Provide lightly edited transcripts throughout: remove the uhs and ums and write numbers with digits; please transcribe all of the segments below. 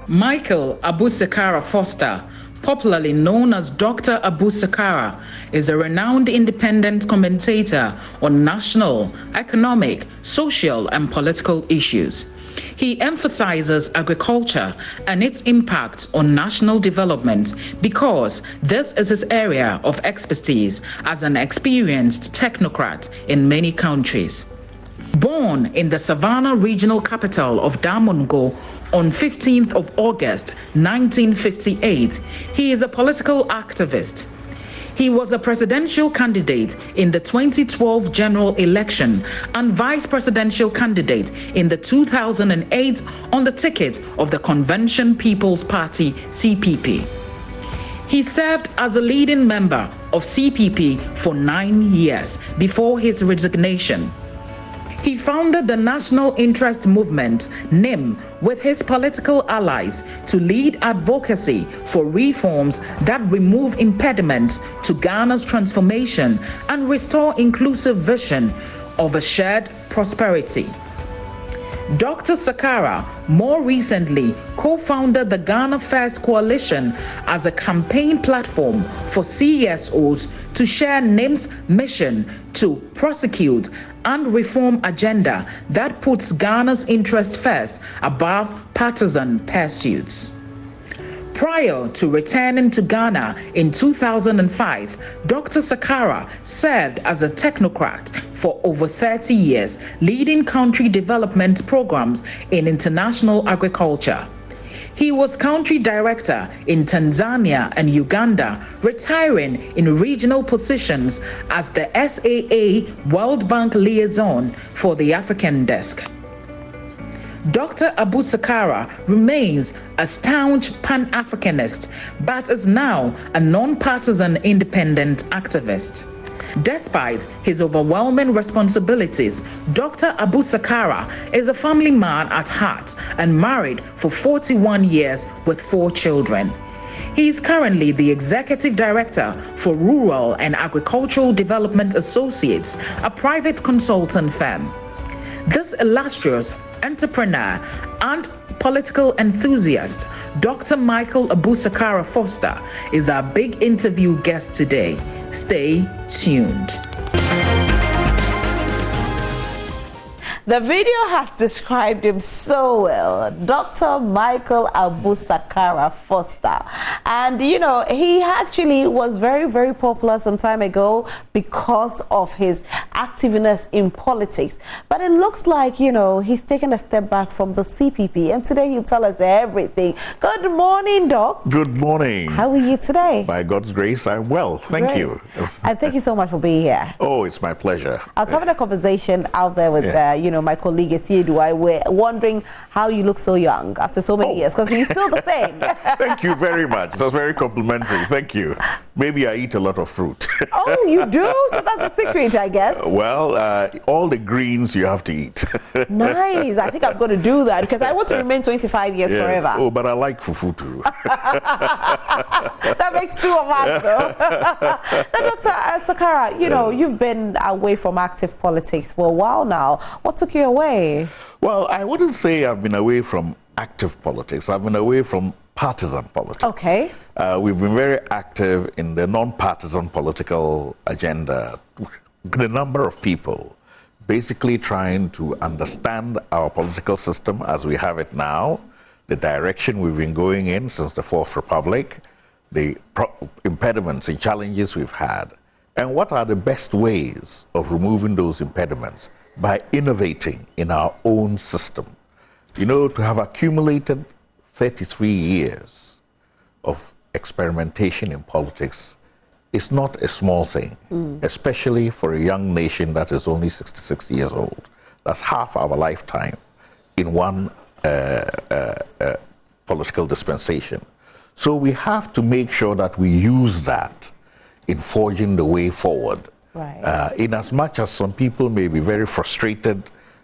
Dr.AbuSakara Foster, popularly known as Dr.AbuSakara, is a renowned independent commentator on national, economic, social, and political issues. He emphasizes agriculture and its impact on national development because this is his area of expertise as an experienced technocrat in many countries. Born in the Savannah regional capital of Damongo on 15th of August 1958, he is a political activist. He was a presidential candidate in the 2012 general election and vice presidential candidate in the 2008 on the ticket of the Convention People's Party, CPP. He served as a leading member of CPP for 9 years before his resignation. He founded the National Interest Movement, NIM, with his political allies to lead advocacy for reforms that remove impediments to Ghana's transformation and restore inclusive vision of a shared prosperity. Dr. Sakara more recently co-founded the Ghana First Coalition as a campaign platform for CSOs to share NIM's mission to prosecute and reform agenda that puts Ghana's interests first above partisan pursuits. Prior to returning to Ghana in 2005, Dr. Sakara served as a technocrat for over 30 years, leading country development programs in international agriculture. He was country director in Tanzania and Uganda, retiring in regional positions as the SAA World Bank liaison for the African desk. Dr. AbuSakara remains a staunch Pan-Africanist, but is now a non-partisan independent activist. Despite his overwhelming responsibilities, Dr. AbuSakara is a family man at heart and married for 41 years with 4 children. He is currently the executive director for Rural and Agricultural Development Associates, a private consulting firm. This illustrious entrepreneur and political enthusiast, Dr. AbuSakara Foster, is our big interview guest today. Stay tuned. The video has described him so well, Dr. AbuSakara Foster. And, you know, he actually was very, very popular some time ago because of his activeness in politics. But it looks like, you know, he's taken a step back from the CPP. And today he'll tell us everything. Good morning, Doc. Good morning. How are you today? By God's grace, I'm well. Thank you. And thank you so much for being here. Oh, it's my pleasure. I was having a conversation out there with, you know, my colleague Esiedua. We're wondering how you look so young after so many years, because you're still the same. Thank you very much. That's very complimentary. Thank you. Maybe I eat a lot of fruit. Oh, you do? So that's the secret, I guess. Well, all the greens you have to eat. Nice. I think I'm going to do that because I want to remain 25 years forever. Oh, but I like fufu too. That makes 2 of us, though. Now, Dr. Sakara, you know, you've been away from active politics for a while now. What took you away? Well, I wouldn't say I've been away from active politics. I've been away from partisan politics. Okay. We've been very active in the non-partisan political agenda. The number of people basically trying to understand our political system as we have it now, the direction we've been going in since the Fourth Republic, the impediments and challenges we've had, and what are the best ways of removing those impediments by innovating in our own system. You know, to have accumulated 33 years of experimentation in politics is not a small thing, especially for a young nation that is only 66 years old. That's half our lifetime in one political dispensation. So we have to make sure that we use that in forging the way forward. Right. In as much as some people may be very frustrated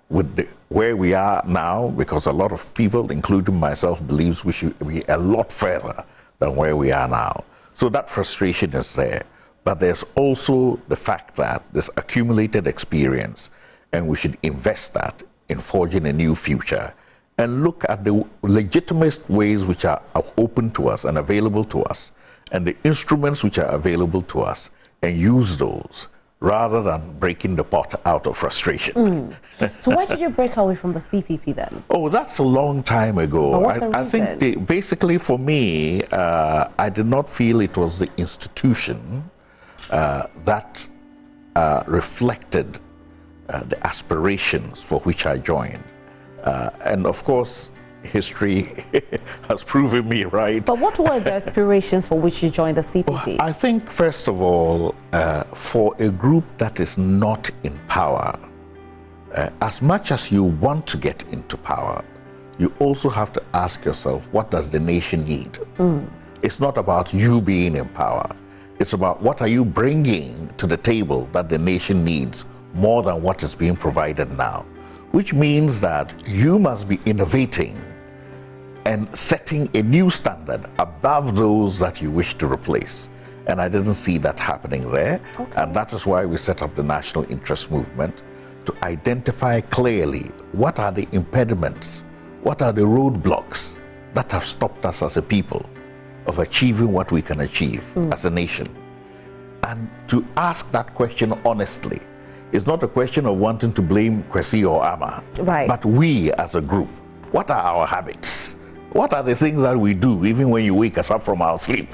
with where we are now, because a lot of people, including myself, believes we should be a lot further than where we are now. So that frustration is there. But there's also the fact that there's accumulated experience, and we should invest that in forging a new future and look at the legitimate ways which are open to us and available to us, and the instruments which are available to us, and use those rather than breaking the pot out of frustration. So why did you break away from the CPP then? Oh, that's a long time ago. I think basically for me, I did not feel it was the institution that reflected the aspirations for which I joined. And of course, history has proven me right. But what were the aspirations for which you joined the CPP? I think, first of all, for a group that is not in power, as much as you want to get into power, you also have to ask yourself, what does the nation need? It's not about you being in power. It's about what are you bringing to the table that the nation needs more than what is being provided now, which means that you must be innovating and setting a new standard above those that you wish to replace. And I didn't see that happening there. Okay. And that is why we set up the National Interest Movement, to identify clearly what are the impediments, what are the roadblocks that have stopped us as a people of achieving what we can achieve as a nation. And to ask that question honestly. It's not a question of wanting to blame Kwesi or Ama, right, but we as a group, what are our habits? What are the things that we do even when you wake us up from our sleep?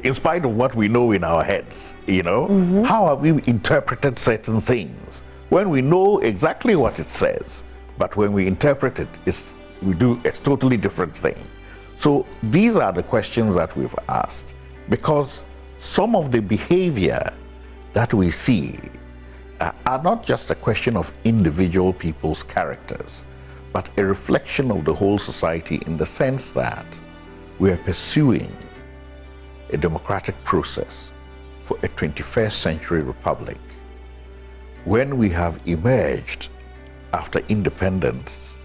In spite of what we know in our heads, you know? How have we interpreted certain things? When we know exactly what it says, but when we interpret it, we do a totally different thing. So these are the questions that we've asked, because some of the behavior that we see are not just a question of individual people's characters, but a reflection of the whole society, in the sense that we are pursuing a democratic process for a 21st century republic when we have emerged after independence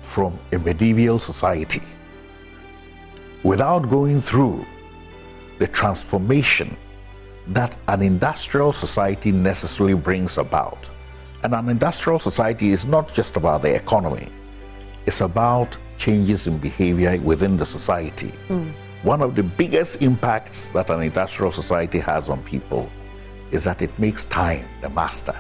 from a medieval society without going through the transformation that an industrial society necessarily brings about. And an industrial society is not just about the economy. It's about changes in behavior within the society. One of the biggest impacts that an industrial society has on people is that it makes time the master.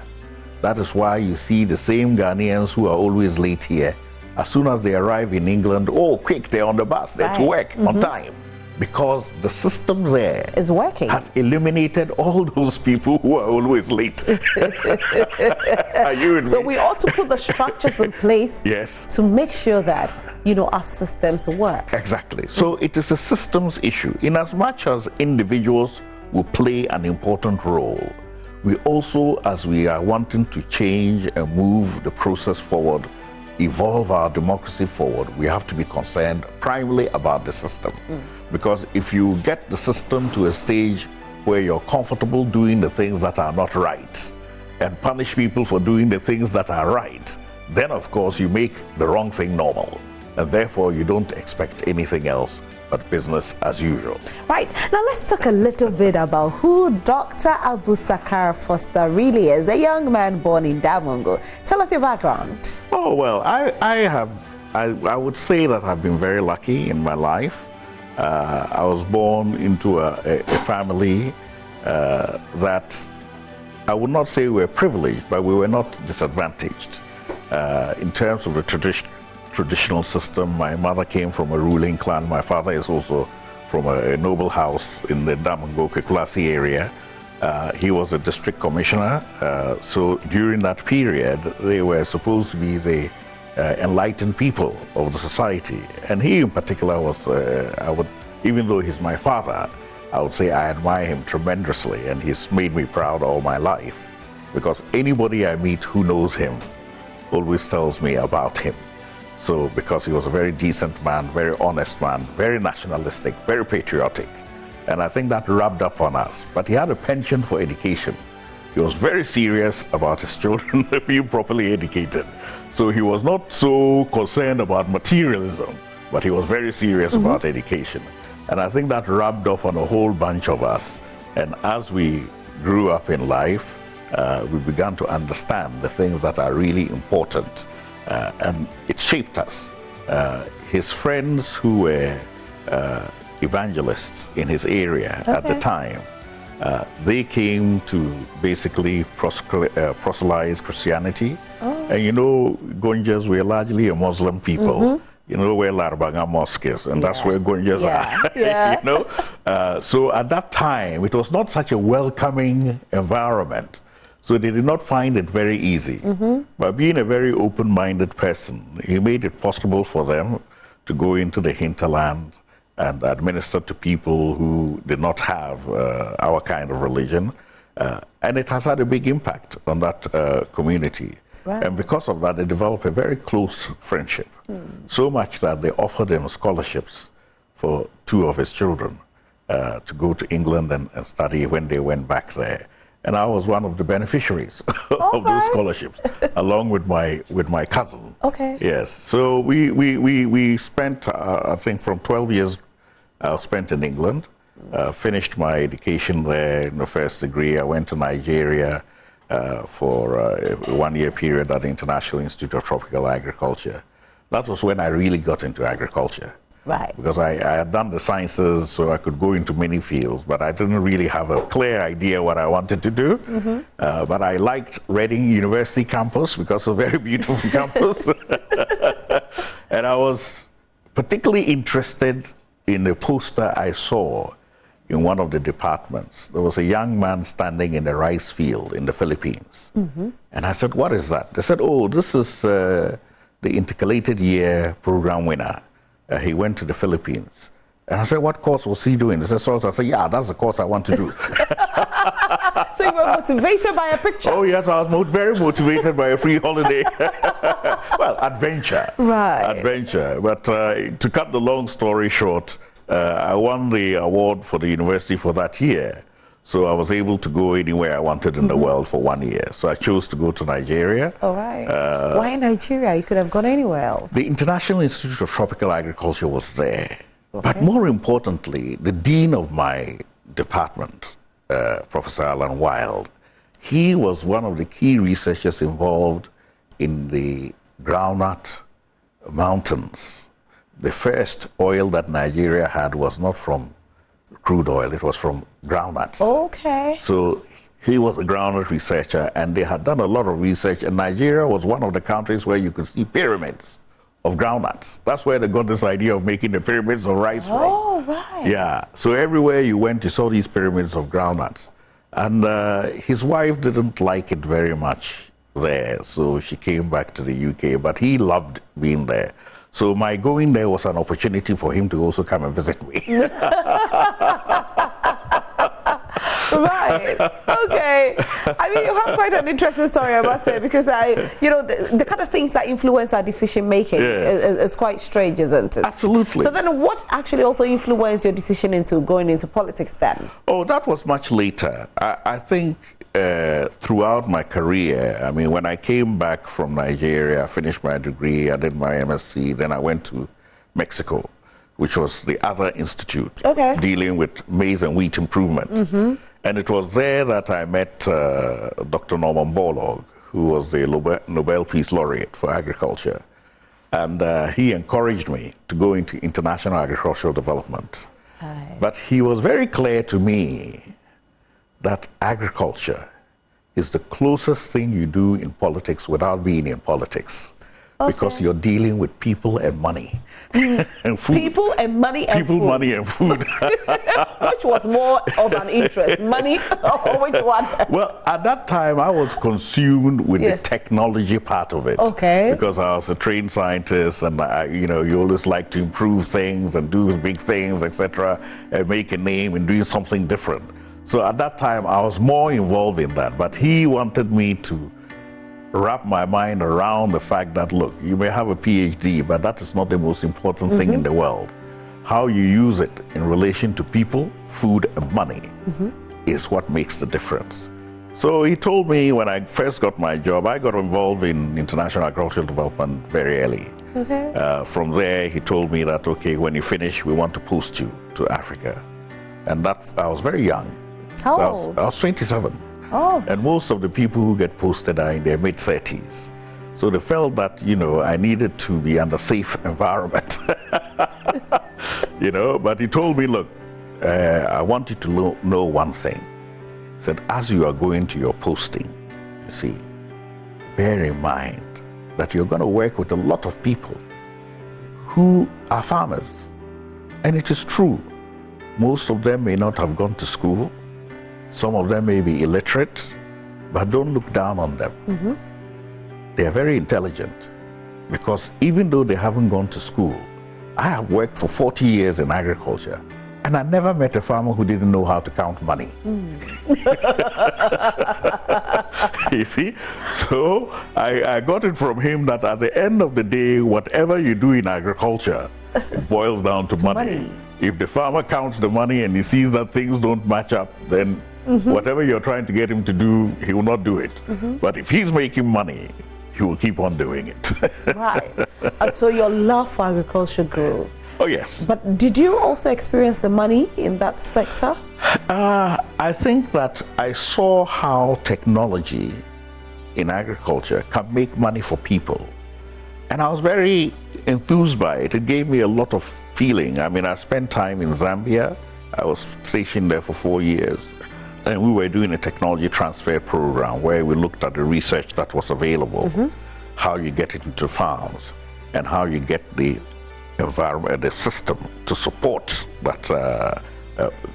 That is why you see the same Ghanaians who are always late here. As soon as they arrive in England, oh, quick, they're on the bus, they're to work on time. Because the system there is working, has eliminated all those people who are always late. Are you with me? So we ought to put the structures in place, yes, to make sure that, you know, our systems work. Exactly. So it is a systems issue. In as much as individuals will play an important role, we also, as we are wanting to change and move the process forward, evolve our democracy forward, we have to be concerned primarily about the system. Because if you get the system to a stage where you're comfortable doing the things that are not right and punish people for doing the things that are right, then of course you make the wrong thing normal. And therefore you don't expect anything else but business as usual. Right. Now let's talk a little bit about who Dr. AbuSakara Foster really is, a young man born in Damongo. Tell us your background. Oh, well, I would say that I've been very lucky in my life. I was born into a family that I would not say we were privileged, but we were not disadvantaged. In terms of the traditional system, my mother came from a ruling clan. My father is also from a noble house in the Damongo Kekulasi area. He was a district commissioner. So during that period, they were supposed to be the enlightened people of the society. And he in particular was, even though he's my father, I would say I admire him tremendously, and he's made me proud all my life. Because anybody I meet who knows him always tells me about him. So, because he was a very decent man, very honest man, very nationalistic, very patriotic. And I think that rubbed up on us. But he had a penchant for education. He was very serious about his children being properly educated. So he was not so concerned about materialism, but he was very serious about education. And I think that rubbed off on a whole bunch of us. And as we grew up in life, we began to understand the things that are really important and it shaped us. His friends who were evangelists in his area at the time, they came to basically proselytize Christianity. And you know, Gonjas were largely a Muslim people. You know where Larbanga Mosque is, and that's where Gonjas are. You know, so at that time, it was not such a welcoming environment. So they did not find it very easy. But being a very open-minded person, he made it possible for them to go into the hinterland and administer to people who did not have our kind of religion. And it has had a big impact on that community. Right. And because of that, they developed a very close friendship. So much that they offered him scholarships for 2 of his children to go to England and study when they went back there. And I was one of the beneficiaries of those scholarships, along with my cousin. Okay. Yes. So we spent, I think, from 12 years spent in England. Finished my education there in the first degree. I went to Nigeria for a 1-year period at the International Institute of Tropical Agriculture. That was when I really got into agriculture. Right. Because I had done the sciences, so I could go into many fields, but I didn't really have a clear idea what I wanted to do. But I liked Reading University campus because it's a very beautiful campus. And I was particularly interested in a poster I saw in one of the departments. There was a young man standing in a rice field in the Philippines. And I said, what is that? They said, oh, this is the intercalated year program winner. He went to the Philippines. And I said, what course was he doing? He said, so I said, yeah, that's the course I want to do. So you were motivated by a picture? Oh, yes, I was very motivated by a free holiday. Well, adventure. Right. Adventure. But to cut the long story short, I won the award for the university for that year. So I was able to go anywhere I wanted in the world for 1 year. So I chose to go to Nigeria. All right. Why Nigeria? You could have gone anywhere else. The International Institute of Tropical Agriculture was there. Okay. But more importantly, the dean of my department, Professor Alan Wild, he was one of the key researchers involved in the groundnut mountains. The first oil that Nigeria had was not from crude oil, it was from groundnuts. Okay. So he was a groundnut researcher, and they had done a lot of research, and Nigeria was one of the countries where you could see pyramids of groundnuts. That's where they got this idea of making the pyramids of rice from. Oh, right. Yeah. So everywhere you went, you saw these pyramids of groundnuts. And his wife didn't like it very much there, so she came back to the UK, but he loved being there. So my going there was an opportunity for him to also come and visit me. Right. Okay. I mean, you have quite an interesting story, I must say, because the kind of things that influence our decision making is quite strange, isn't it? Absolutely. So then, what actually also influenced your decision into going into politics then? Oh, that was much later. I think throughout my career, I mean, when I came back from Nigeria, I finished my degree, I did my MSc, then I went to Mexico, which was the other institute dealing with maize and wheat improvement. And it was there that I met Dr. Norman Borlaug, who was the Nobel Peace Laureate for Agriculture. And he encouraged me to go into international agricultural development. But he was very clear to me that agriculture is the closest thing you do in politics without being in politics. Because you're dealing with people and money. And food. People and money and food. People, money and food. Which was more of an interest, money or which one? Well, at that time, I was consumed with the technology part of it. Okay. Because I was a trained scientist, and you always like to improve things and do big things, etc., and make a name and doing something different. So at that time, I was more involved in that. But he wanted me to wrap my mind around the fact that, look, you may have a PhD, but that is not the most important thing in the world. How you use it in relation to people, food, and money is what makes the difference. So he told me when I first got my job, I got involved in international agricultural development very early. From there, he told me that, okay, when you finish, we want to post you to Africa. And that I was very young. How old? I was 27. Oh. And most of the people who get posted are in their mid-30s. So they felt that, I needed to be under safe environment. But he told me, look, I want you to know one thing. He said, as you are going to your posting, you see, bear in mind that you're going to work with a lot of people who are farmers. And it is true. Most of them may not have gone to school. Some of them may be illiterate, but don't look down on them. Mm-hmm. They are very intelligent, because even though they haven't gone to school, I have worked for 40 years in agriculture, and I never met a farmer who didn't know how to count money. You see? So I got it from him that at the end of the day, whatever you do in agriculture, it boils down to money. If the farmer counts the money and he sees that things don't match up, then whatever you're trying to get him to do, he will not do it. But if he's making money, he will keep on doing it. Right. And so your love for agriculture grew. Oh, yes. But did you also experience the money in that sector? I think that I saw how technology in agriculture can make money for people. And I was very enthused by it. It gave me a lot of feeling. I mean, I spent time in Zambia. I was stationed there for 4 years. And we were doing a technology transfer program where we looked at the research that was available, how you get it into farms, and how you get the environment, the system to support that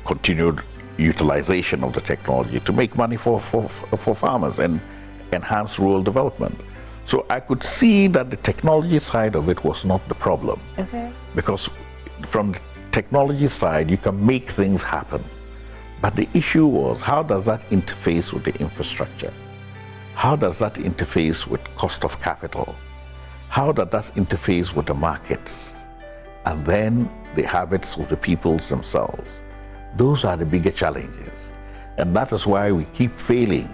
continued utilization of the technology to make money for farmers and enhance rural development. So I could see that the technology side of it was not the problem. Okay. Because from the technology side, you can make things happen. But the issue was, how does that interface with the infrastructure? How does that interface with cost of capital? How does that interface with the markets? And then the habits of the peoples themselves. Those are the bigger challenges. And that is why we keep failing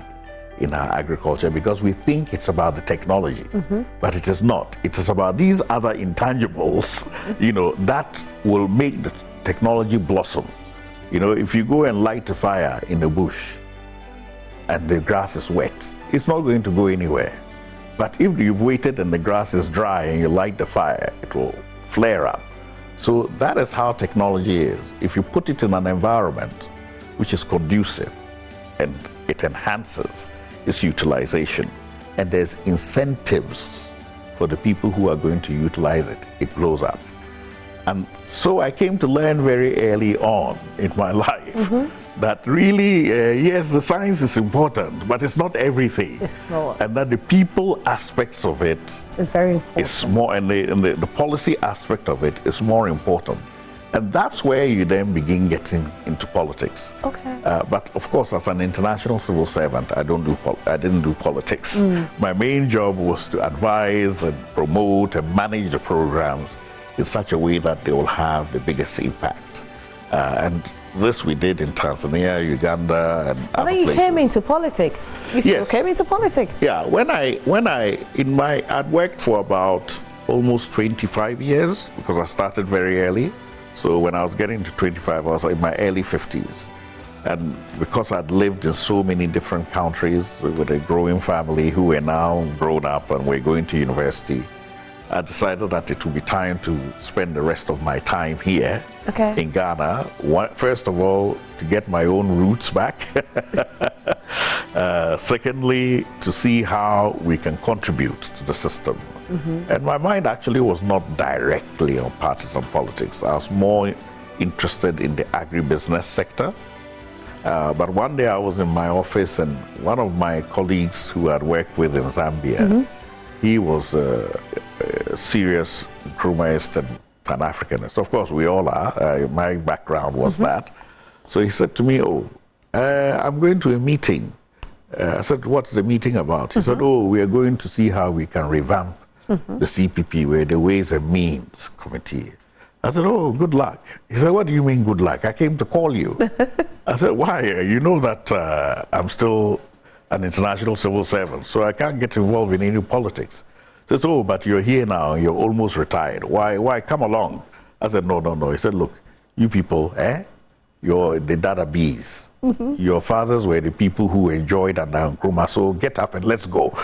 in our agriculture, because we think it's about the technology, but it is not. It is about these other intangibles, that will make the technology blossom. If you go and light a fire in the bush and the grass is wet, it's not going to go anywhere. But if you've waited and the grass is dry and you light the fire, it will flare up. So that is how technology is. If you put it in an environment which is conducive and it enhances its utilization, and there's incentives for the people who are going to utilize it, it blows up. And so I came to learn very early on in my life that really, yes, the science is important, but it's not everything. It's not. And that the people aspects of it is very important. It's more, and the policy aspect of it is more important. And that's where you then begin getting into politics. Okay. But of course, as an international civil servant, I didn't do politics. My main job was to advise and promote and manage the programs in such a way that they will have the biggest impact. And this we did in Tanzania, Uganda, and other places. You came into politics. You still came into politics. Yeah, I'd worked for about almost 25 years, because I started very early. So when I was getting to 25, I was in my early 50s. And because I'd lived in so many different countries with a growing family who were now grown up and were going to university, I decided that it would be time to spend the rest of my time here in Ghana. First of all, to get my own roots back. Secondly, to see how we can contribute to the system. And my mind actually was not directly on partisan politics. I was more interested in the agribusiness sector. But one day I was in my office, and one of my colleagues who I'd worked with in Zambia, he was a serious Nkrumahist and Pan-Africanist. Of course, we all are. My background was that. So he said to me, I'm going to a meeting. I said, what's the meeting about? He said, we are going to see how we can revamp the CPP, where the Ways and Means Committee. I said, good luck. He said, what do you mean good luck? I came to call you. I said, why? You know that I'm still an international civil servant, so I can't get involved in any politics. He says, but you're here now, you're almost retired. Why? Come along. I said, no. He said, look, you people, you're the Dada bees. Your fathers were the people who enjoyed under Nkrumah, so get up and let's go.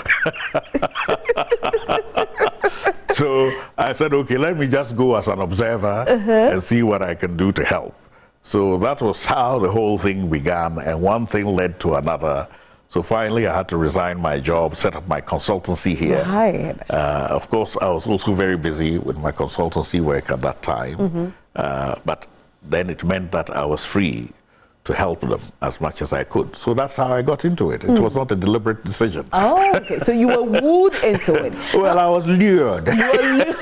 So I said, okay, let me just go as an observer and see what I can do to help. So that was how the whole thing began, and one thing led to another. So finally, I had to resign my job, set up my consultancy here. Right. Of course, I was also very busy with my consultancy work at that time, but then it meant that I was free to help them as much as I could. So that's how I got into it. It was not a deliberate decision. Oh, okay. So you were wooed into it. Well, I was lured. You were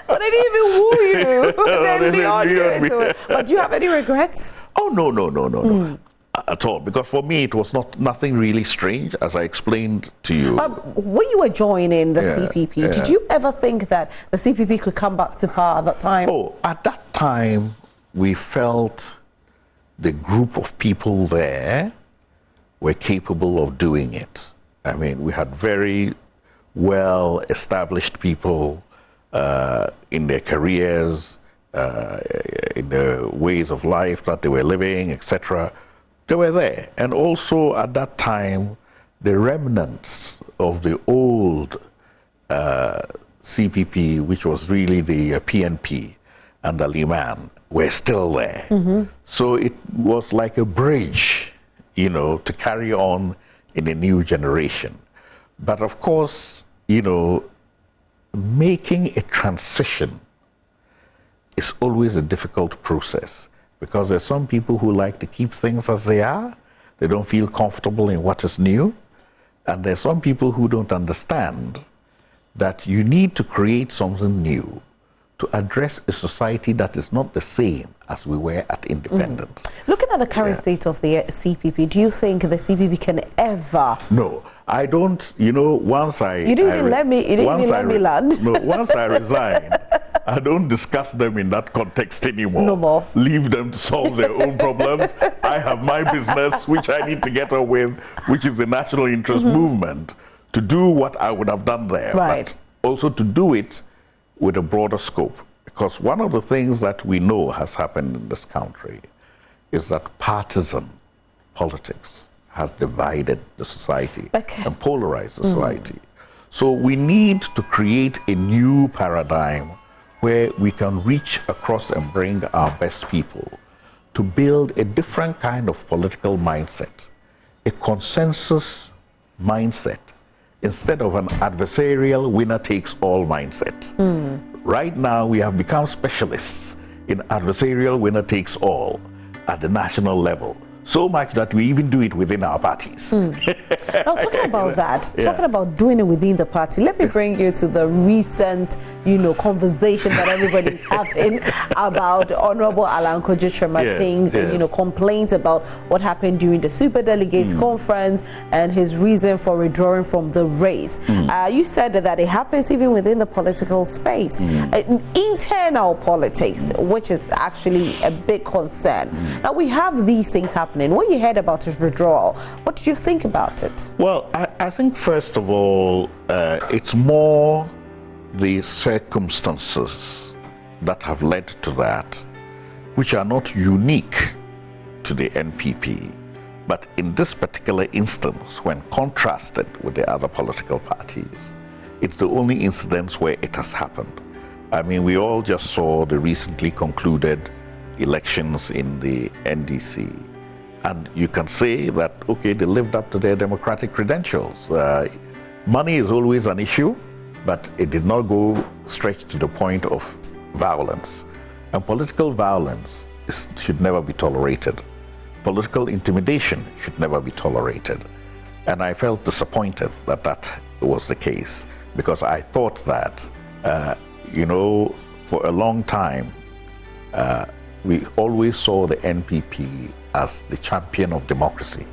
so they didn't even woo you. They lured you into it. But do you have any regrets? Oh, no. At all, because for me it was nothing really strange, as I explained to you. When you were joining the CPP, did you ever think that the CPP could come back to power at that time? Oh, at that time, we felt the group of people there were capable of doing it. I mean, we had very well-established people in their careers, in the ways of life that they were living, etc. They were there. And also at that time, the remnants of the old CPP, which was really the PNP and the Liman, were still there. So it was like a bridge, to carry on in a new generation. But of course, making a transition is always a difficult process, because there's some people who like to keep things as they are. They don't feel comfortable in what is new. And there's some people who don't understand that you need to create something new to address a society that is not the same as we were at independence. Looking at the current state of the CPP, do you think the CPP can ever... No, I don't. Once I... You didn't even let me land. No, once I resigned, I don't discuss them in that context anymore. No more. Leave them to solve their own problems. I have my business, which I need to get on with, which is the national interest movement, to do what I would have done there. Right. But also to do it with a broader scope. Because one of the things that we know has happened in this country is that partisan politics has divided the society and polarized the society. So we need to create a new paradigm where we can reach across and bring our best people to build a different kind of political mindset, a consensus mindset, instead of an adversarial winner-takes-all mindset. Right now, we have become specialists in adversarial winner-takes-all at the national level. So much that we even do it within our parties. Now, talking about that, talking about doing it within the party, let me bring you to the recent, conversation that everybody's having about Honorable Alan Kojo things and, complaints about what happened during the Superdelegates Conference and his reason for withdrawing from the race. You said that it happens even within the political space. Internal politics, which is actually a big concern. Now, we have these things happening. When you heard about his withdrawal, what did you think about it? Well, I think first of all, it's more the circumstances that have led to that, which are not unique to the NPP. But in this particular instance, when contrasted with the other political parties, it's the only incidence where it has happened. I mean, we all just saw the recently concluded elections in the NDC. And you can say that, okay, they lived up to their democratic credentials. Money is always an issue, but it did not go stretch to the point of violence. And political violence should never be tolerated. Political intimidation should never be tolerated. And I felt disappointed that that was the case, because I thought that, for a long time, we always saw the NPP as the champion of democracy,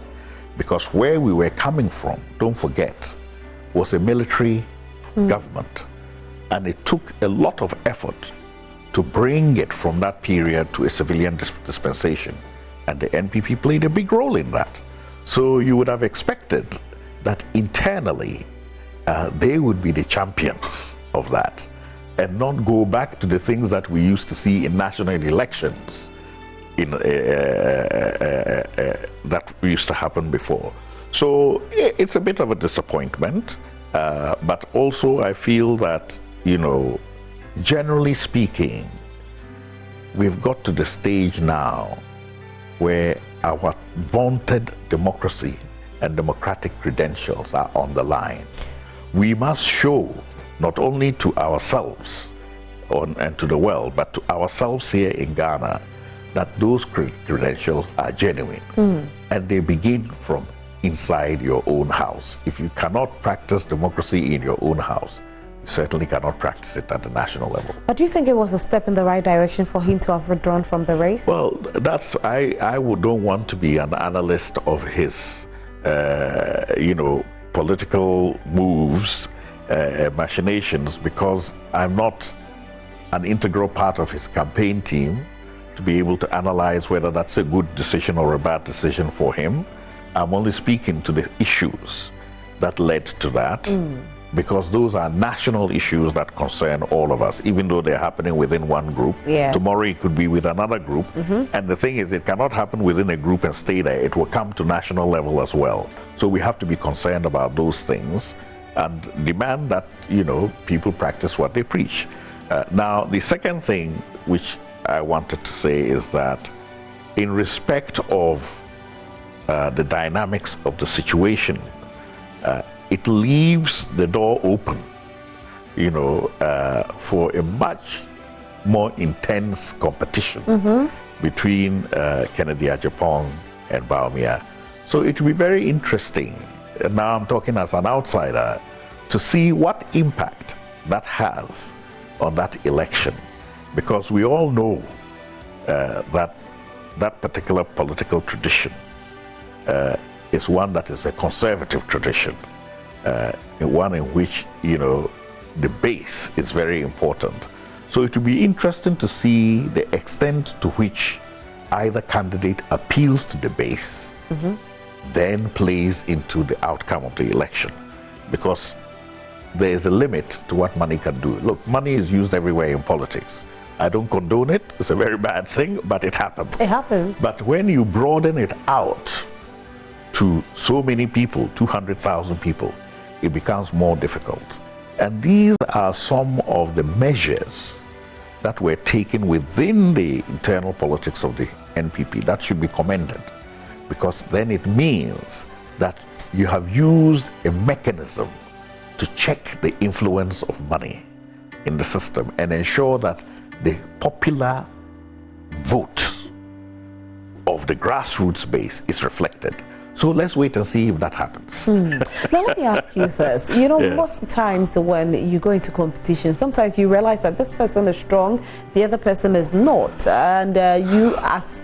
because where we were coming from, don't forget, was a military government, and it took a lot of effort to bring it from that period to a civilian dispensation, and the NPP played a big role in that. So you would have expected that internally they would be the champions of that, and not go back to the things that we used to see in national elections that used to happen before. So it's a bit of a disappointment, but also I feel that, generally speaking, we've got to the stage now where our vaunted democracy and democratic credentials are on the line. We must show not only to ourselves and to the world, but to ourselves here in Ghana, that those credentials are genuine. And they begin from inside your own house. If you cannot practice democracy in your own house, you certainly cannot practice it at the national level. But do you think it was a step in the right direction for him to have withdrawn from the race? Well, I don't want to be an analyst of his, political moves, machinations, because I'm not an integral part of his campaign team to be able to analyze whether that's a good decision or a bad decision for him. I'm only speaking to the issues that led to that, because those are national issues that concern all of us, even though they're happening within one group. Yeah. Tomorrow it could be with another group. And the thing is, it cannot happen within a group and stay there. It will come to national level as well. So we have to be concerned about those things and demand that, people practice what they preach. Now, the second thing which I wanted to say is that in respect of the dynamics of the situation, it leaves the door open, for a much more intense competition between Kennedy Agyapong and Bawumia. So it will be very interesting, and now I'm talking as an outsider, to see what impact that has on that election, because we all know that particular political tradition is one that is a conservative tradition, one in which, the base is very important. So it will be interesting to see the extent to which either candidate appeals to the base, then plays into the outcome of the election, because there is a limit to what money can do. Look, money is used everywhere in politics. I don't condone it. It's a very bad thing, but it happens. It happens. But when you broaden it out to so many people, 200,000 people, it becomes more difficult. And these are some of the measures that were taken within the internal politics of the NPP that should be commended, because then it means that you have used a mechanism to check the influence of money in the system and ensure that the popular vote of the grassroots base is reflected. So let's wait and see if that happens. Now let me ask you first. Yes. Most times when you go into competition, sometimes you realize that this person is strong, the other person is not. And you, as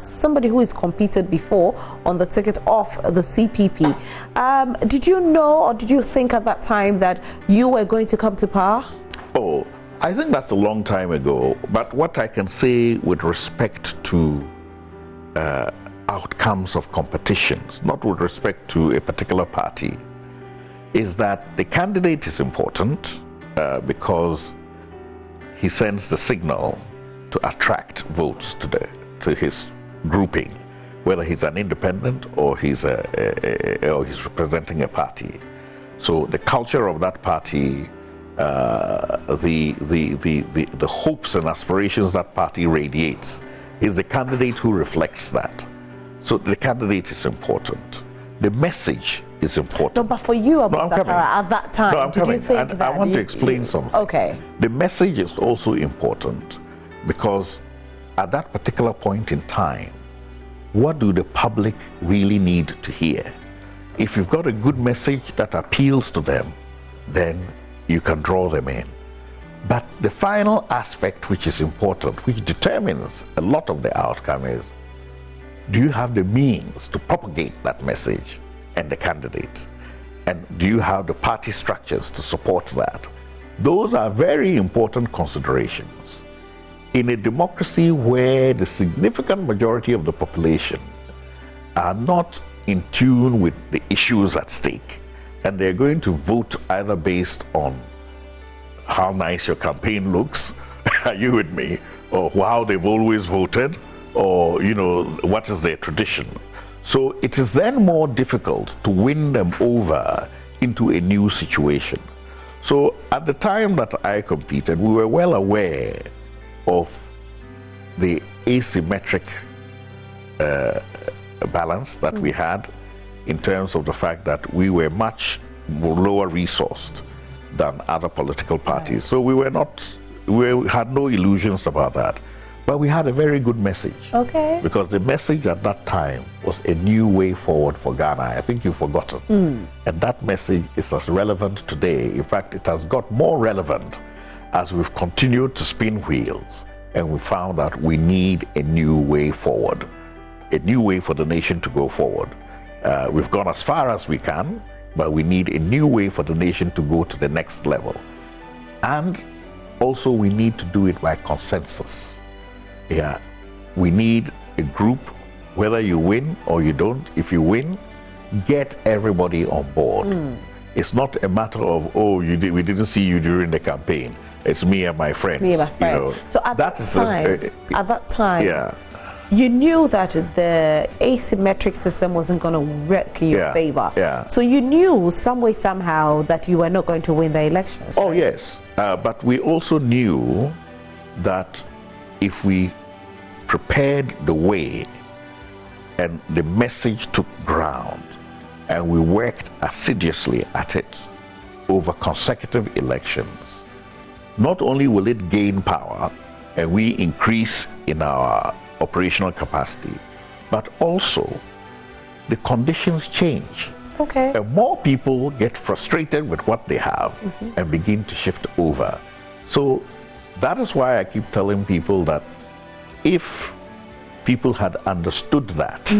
somebody who has competed before on the ticket of the CPP, did you know or did you think at that time that you were going to come to power? Oh, I think that's a long time ago. But what I can say with respect to outcomes of competitions, not with respect to a particular party, is that the candidate is important because he sends the signal to attract votes to his grouping, whether he's an independent or he's representing a party. So the culture of that party, the hopes and aspirations that party radiates, is the candidate who reflects that. So the candidate is important. The message is important. No, but for you, AbuSakara, at that time, did you think that... I want to explain something. Okay. The message is also important because at that particular point in time, what do the public really need to hear? If you've got a good message that appeals to them, then you can draw them in. But the final aspect which is important, which determines a lot of the outcome, is do you have the means to propagate that message and the candidate? And do you have the party structures to support that? Those are very important considerations. In a democracy where the significant majority of the population are not in tune with the issues at stake, and they're going to vote either based on how nice your campaign looks, are you with me, or how they've always voted, or what is their tradition. So it is then more difficult to win them over into a new situation. So at the time that I competed, we were well aware of the asymmetric balance that we had in terms of the fact that we were much lower resourced than other political parties. So we had no illusions about that. But we had a very good message. Okay. Because the message at that time was a new way forward for Ghana. I think you've forgotten. And that message is as relevant today. In fact, it has got more relevant as we've continued to spin wheels and we found out we need a new way forward, a new way for the nation to go forward. We've gone as far as we can, but we need a new way for the nation to go to the next level. And also we need to do it by consensus. Yeah, we need a group, whether you win or you don't. If you win, get everybody on board. It's not a matter of, oh, we didn't see you during the campaign. It's me and my friends. Me and my friend. You know, so at that time, yeah, you knew that the asymmetric system wasn't going to work in your favor. Yeah. So you knew some way, somehow, that you were not going to win the elections. Oh, yes. But we also knew that if we prepared the way and the message took ground and we worked assiduously at it over consecutive elections, not only will it gain power and we increase in our operational capacity, but also the conditions change. Okay. And more people get frustrated with what they have and begin to shift over. So that is why I keep telling people that if people had understood that,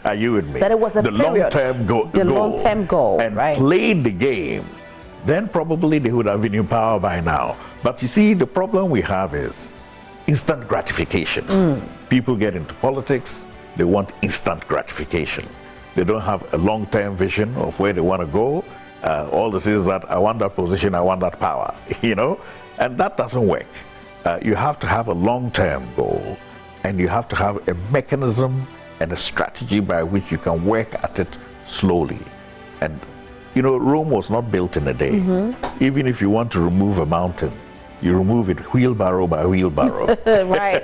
are you with me? That it was a long-term goal, long-term goal, and right? played the game, then probably they would have been in power by now. But you see, the problem we have is instant gratification. People get into politics, they want instant gratification. They don't have a long-term vision of where they want to go. All this is that I want that position, I want that power, you know? And that doesn't work. You have to have a long-term goal, and you have to have a mechanism and a strategy by which you can work at it slowly. And, you know, Rome was not built in a day. Even if you want to remove a mountain, you remove it wheelbarrow by wheelbarrow. Right.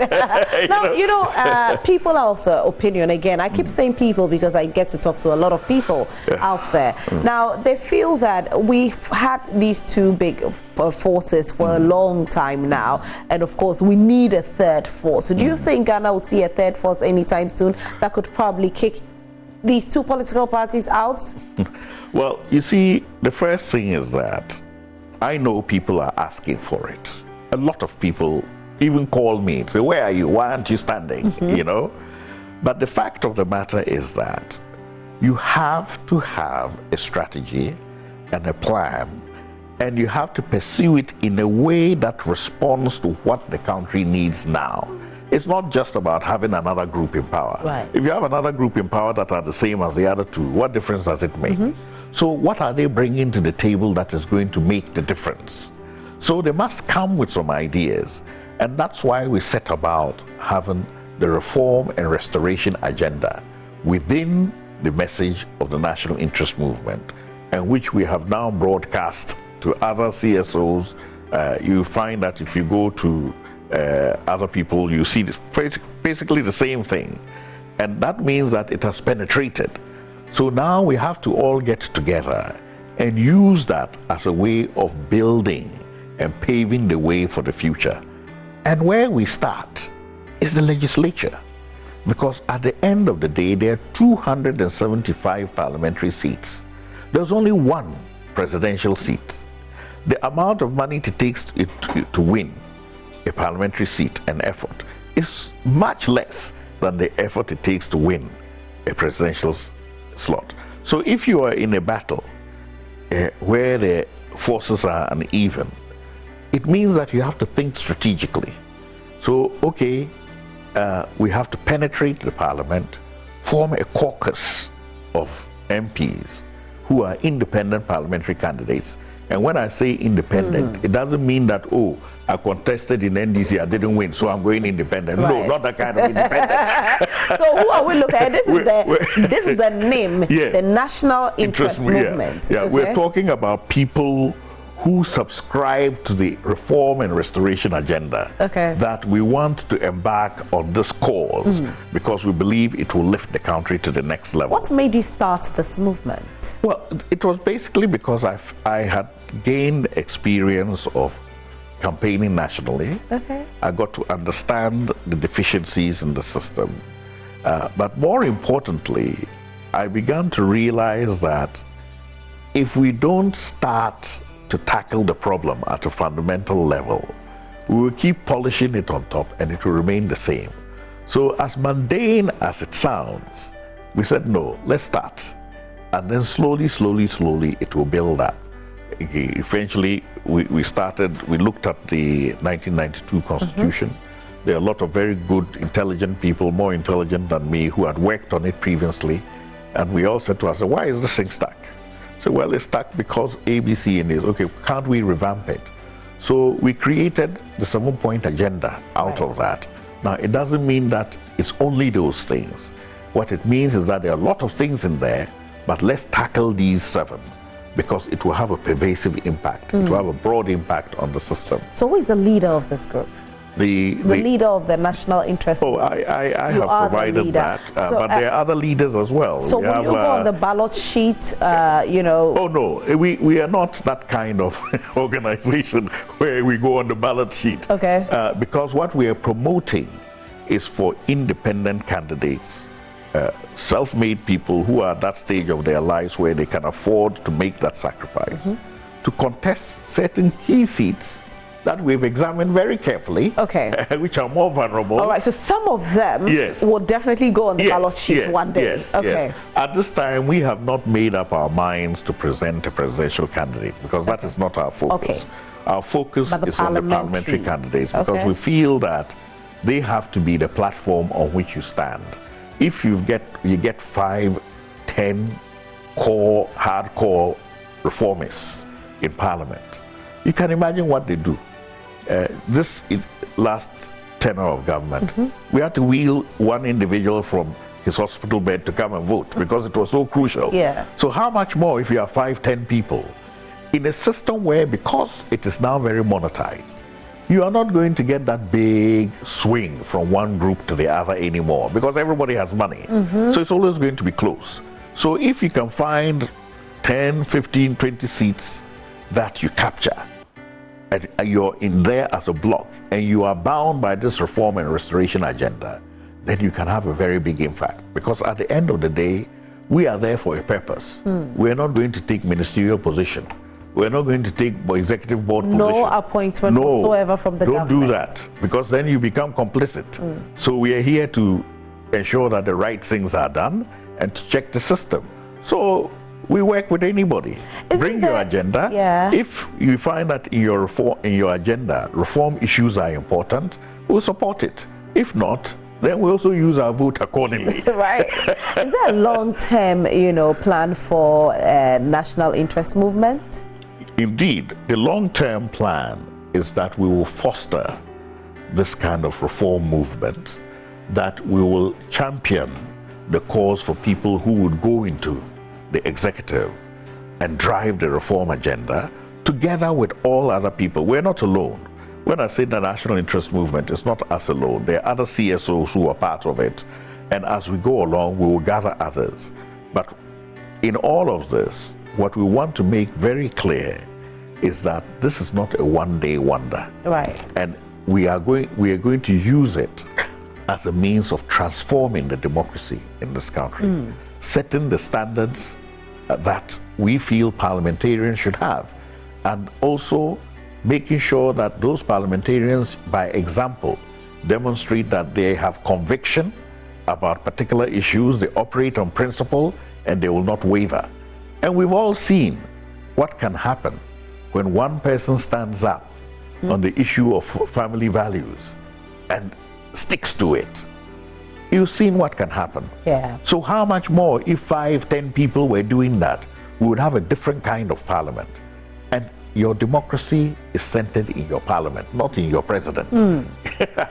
Now, people are of the opinion, again, I keep saying people because I get to talk to a lot of people out there. Now, they feel that we've had these two big forces for a long time now, and of course, we need a third force. So do you think Ghana will see a third force anytime soon that could probably kick these two political parties out? Well, you see, the first thing is that I know people are asking for it. A lot of people even call me and say, where are you? Why aren't you standing? You know? But the fact of the matter is that you have to have a strategy and a plan, and you have to pursue it in a way that responds to what the country needs now. It's not just about having another group in power. Right. If you have another group in power that are the same as the other two, what difference does it make? So what are they bringing to the table that is going to make the difference? So they must come with some ideas. And that's why we set about having the reform and restoration agenda within the message of the national interest movement, and which we have now broadcast to other CSOs. You find that if you go to other people, you see this, basically the same thing. And that means that it has penetrated. So now we have to all get together and use that as a way of building and paving the way for the future. And where we start is the legislature. Because at the end of the day, there are 275 parliamentary seats. There's only one presidential seat. The amount of money it takes to win a parliamentary seat and effort is much less than the effort it takes to win a presidential slot. So if you are in a battle where the forces are uneven, it means that you have to think strategically. So, okay, we have to penetrate the parliament, form a caucus of MPs who are independent parliamentary candidates, And when I say independent, it doesn't mean that, oh, I contested in NDC, I didn't win, so I'm going independent. Right. No, not that kind of independent. So who are we looking at? This is the name, the National Interest Movement. Yeah, we're talking about people who subscribe to the reform and restoration agenda, that we want to embark on this cause because we believe it will lift the country to the next level. What made you start this movement? Well, it was basically because I had gained experience of campaigning nationally. I got to understand the deficiencies in the system. But more importantly, I began to realize that if we don't start to tackle the problem at a fundamental level, we will keep polishing it on top and it will remain the same. So as mundane as it sounds, we said, no, let's start. And then slowly, it will build up. Eventually, we looked at the 1992 Constitution. There are a lot of very good, intelligent people, more intelligent than me, who had worked on it previously. And we all said to ourselves, why is this thing stuck? So, well, it's stuck because ABC and this. Okay, can't we revamp it? So we created the 7-point agenda out of that. Now, it doesn't mean that it's only those things. What it means is that there are a lot of things in there, but let's tackle these 7 because it will have a pervasive impact. It will have a broad impact on the system. So who is the leader of this group? The leader of the National Interest. Oh, I have provided that, but there are other leaders as well. So will you go on the ballot sheet, you know? Oh, no, we are not that kind of organization where we go on the ballot sheet. Because what we are promoting is for independent candidates, self-made people who are at that stage of their lives where they can afford to make that sacrifice, to contest certain key seats that we've examined very carefully, which are more vulnerable. All right, so some of them will definitely go on the ballot sheet one day. At this time, we have not made up our minds to present a presidential candidate because that is not our focus. Our focus is on the parliamentary candidates because we feel that they have to be the platform on which you stand. If you get 5, 10 core, hardcore reformists in parliament, you can imagine what they do. This last tenure of government, we had to wheel one individual from his hospital bed to come and vote because it was so crucial. So how much more if you have 5, 10 people in a system where, because it is now very monetized, you are not going to get that big swing from one group to the other anymore because everybody has money. So it's always going to be close. So if you can find 10, 15, 20 seats that you capture, and you're in there as a block, and you are bound by this reform and restoration agenda, then you can have a very big impact. Because at the end of the day, we are there for a purpose. We're not going to take ministerial position. We're not going to take executive board position. No appointment whatsoever from the government. Don't do that, because then you become complicit. So we are here to ensure that the right things are done and to check the system. So we work with anybody. Bring your agenda. If you find that in your agenda, reform issues are important, we'll support it. If not, then we also use our vote accordingly. Right. Is there a long-term, plan for national interest movement? Indeed, the long-term plan is that we will foster this kind of reform movement, that we will champion the cause for people who would go into the executive and drive the reform agenda together with all other people. We're not alone. When I say the national interest movement, it's not us alone. There are other CSOs who are part of it. And as we go along, we will gather others. But in all of this, what we want to make very clear is that this is not a one-day wonder. Right. And we are going to use it as a means of transforming the democracy in this country, setting the standards that we feel parliamentarians should have, and also making sure that those parliamentarians, by example, demonstrate that they have conviction about particular issues, they operate on principle, and they will not waver. And we've all seen what can happen when one person stands up on the issue of family values and sticks to it. You've seen what can happen. So how much more if 5, 10 people were doing that, we would have a different kind of parliament. And your democracy is centered in your parliament, not in your president.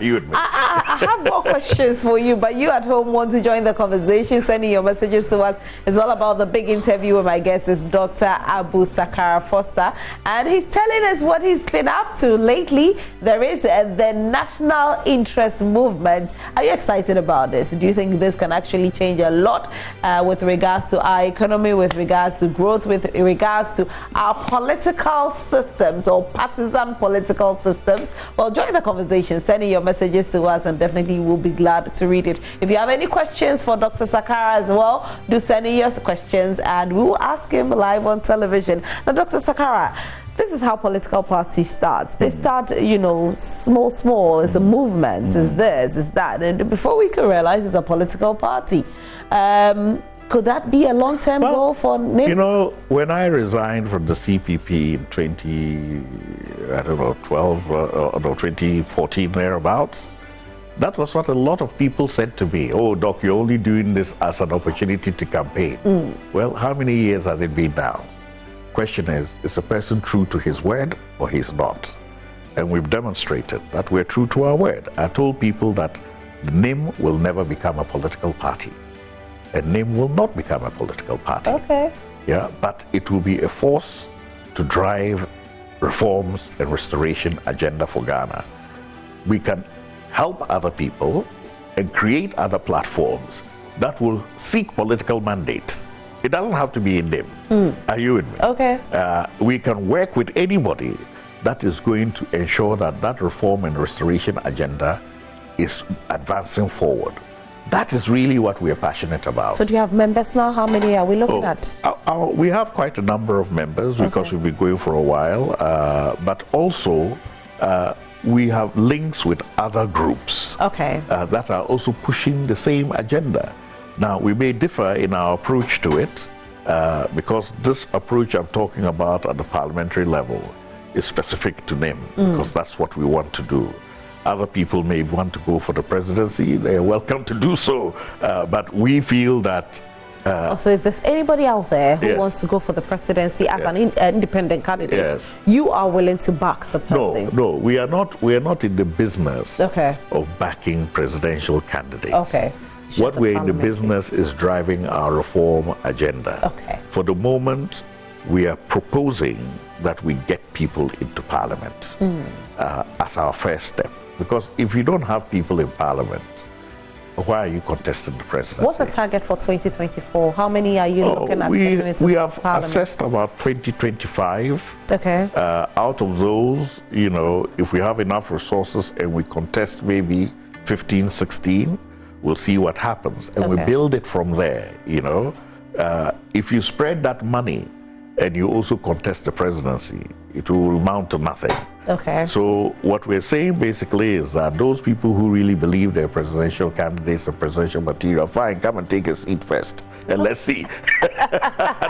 You admit. I have more questions for you, but you at home want to join the conversation, sending your messages to us. It's all about the big interview with my guest is Dr. AbuSakara Foster, and he's telling us what he's been up to lately. There is the National Interest Movement. Are you excited about this? Do you think this can actually change a lot with regards to our economy, with regards to growth, with regards to our political systems or partisan political systems? Well, join the conversation, sending your messages to us, and definitely we'll be glad to read it. If you have any questions for Dr. Sakara as well, do send in your questions and we will ask him live on television. Now, Dr. Sakara, this is how political parties start. They start, you know, small. It's a movement. It's this, it's that. And before we can realize it's a political party. Could that be a long-term goal for NIM? You know, when I resigned from the CPP in 2014 thereabouts, that was what a lot of people said to me. Oh, Doc, you're only doing this as an opportunity to campaign. Well, how many years has it been now? Question is a person true to his word or he's not? And we've demonstrated that we're true to our word. I told people that the NIM will never become a political party. And NIM will not become a political party. Okay. Yeah, but it will be a force to drive reforms and restoration agenda for Ghana. We can help other people and create other platforms that will seek political mandate. It doesn't have to be in NIM. Are you with me? Okay. We can work with anybody that is going to ensure that that reform and restoration agenda is advancing forward. That is really what we are passionate about. So do you have members now? How many are we looking at? We have quite a number of members because we've been going for a while, but also we have links with other groups that are also pushing the same agenda. Now, we may differ in our approach to it because this approach I'm talking about at the parliamentary level is specific to NIM because that's what we want to do. Other people may want to go for the presidency. They're welcome to do so. But we feel that... so if there's anybody out there who wants to go for the presidency as an independent candidate, you are willing to back the person? No, we are not in the business of backing presidential candidates. What we're in the business is driving our reform agenda. For the moment, we are proposing that we get people into parliament as our first step. Because if you don't have people in parliament, why are you contesting the presidency? What's the target for 2024? How many are you looking at getting into We have parliament? assessed about 2025. Out of those, you know, if we have enough resources and we contest maybe 15, 16, we'll see what happens. And we build it from there, you know. If you spread that money and you also contest the presidency, it will amount to nothing. So what we're saying basically is that those people who really believe they're presidential candidates and presidential material, fine, come and take a seat first and let's see.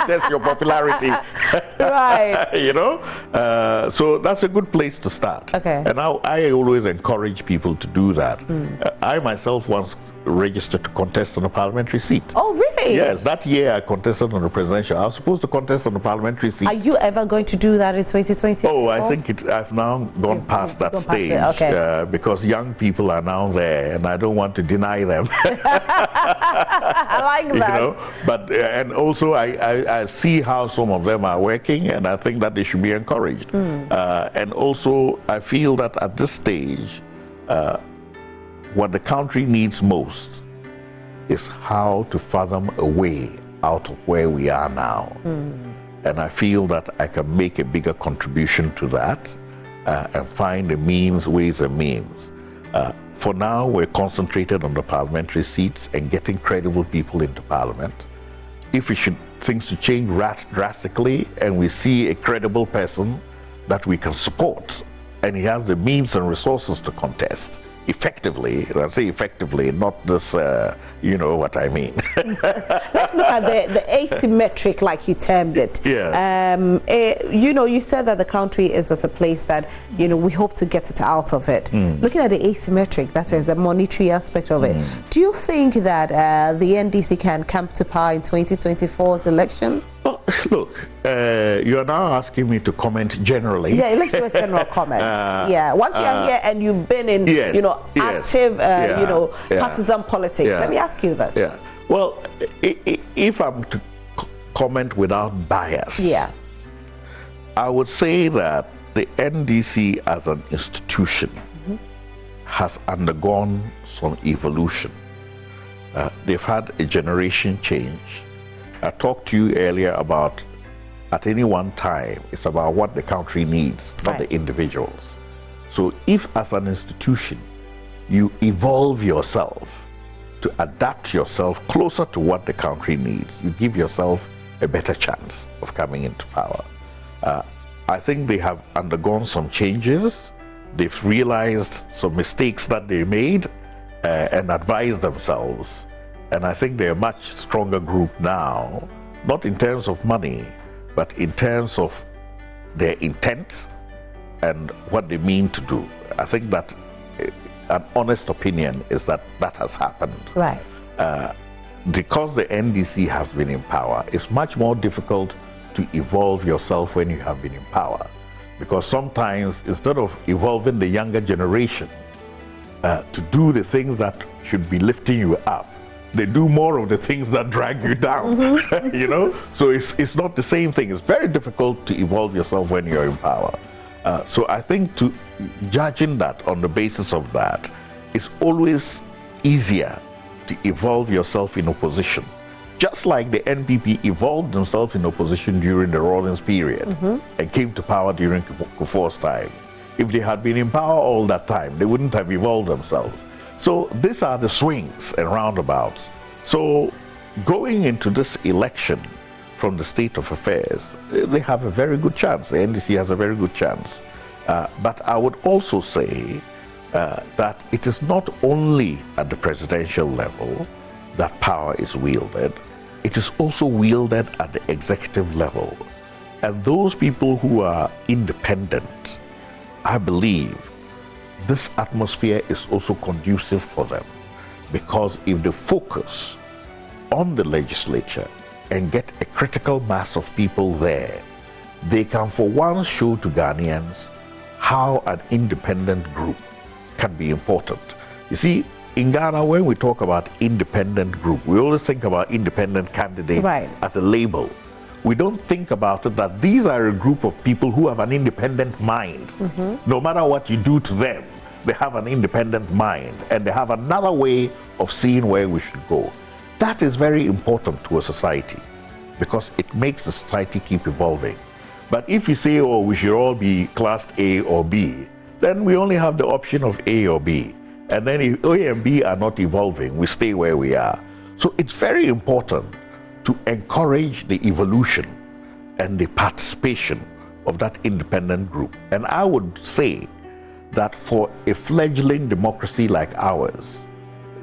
Test your popularity. You know? So that's a good place to start. And I always encourage people to do that. I myself once registered to contest on a parliamentary seat. Oh, really? Yes, that year I contested on the presidential. I was supposed to contest on the parliamentary seat. Are you ever going to do that in 2020? Oh, I think I've now gone past that stage because young people are now there and I don't want to deny them. I like that. You know? But, and also I see how some of them are working and I think that they should be encouraged. And also I feel that at this stage, what the country needs most is how to fathom a way out of where we are now. And I feel that I can make a bigger contribution to that and find the ways and means. For now, we're concentrated on the parliamentary seats and getting credible people into parliament. If things to change drastically and we see a credible person that we can support and he has the means and resources to contest, effectively, and I say effectively, not this, you know what I mean. Let's look at the asymmetric, like you termed it. You know, you said that the country is at a place that, you know, we hope to get it out of it. Looking at the asymmetric, that is the monetary aspect of it. Do you think that the NDC can come to power in 2024's election? Well, look, you are now asking me to comment generally. Yeah, let's do a general comment. Once you are here and you've been in, active, partisan politics, let me ask you this. Yeah. Well, if I'm to comment without bias, I would say that the NDC as an institution has undergone some evolution. They've had a generation change. I talked to you earlier about, at any one time, it's about what the country needs, not the individuals. So if as an institution, you evolve yourself to adapt yourself closer to what the country needs, you give yourself a better chance of coming into power. I think they have undergone some changes. They've realized some mistakes that they made and advised themselves. And I think they're a much stronger group now, not in terms of money, but in terms of their intent and what they mean to do. I think that an honest opinion is that that has happened. Right. Because the NDC has been in power, it's much more difficult to evolve yourself when you have been in power. Because sometimes, instead of evolving the younger generation to do the things that should be lifting you up, they do more of the things that drag you down. So it's not the same thing. It's very difficult to evolve yourself when you're in power. So I think judging that on the basis of that, it's always easier to evolve yourself in opposition. Just like the NPP evolved themselves in opposition during the Rawlings period and came to power during Kufuor's time. If they had been in power all that time, they wouldn't have evolved themselves. So these are the swings and roundabouts. So going into this election from the state of affairs, they have a very good chance. The NDC has a very good chance. But I would also say that it is not only at the presidential level that power is wielded, it is also wielded at the executive level. And those people who are independent, I believe this atmosphere is also conducive for them. Because if they focus on the legislature and get a critical mass of people there, they can for once show to Ghanaians how an independent group can be important. You see, in Ghana, when we talk about independent group, we always think about independent candidate as a label. We don't think about it that these are a group of people who have an independent mind. No matter what you do to them, they have an independent mind and they have another way of seeing where we should go. That is very important to a society because it makes the society keep evolving. But if you say, oh, we should all be classed A or B, then we only have the option of A or B. And then if A and B are not evolving, we stay where we are. So it's very important to encourage the evolution and the participation of that independent group. And I would say that for a fledgling democracy like ours,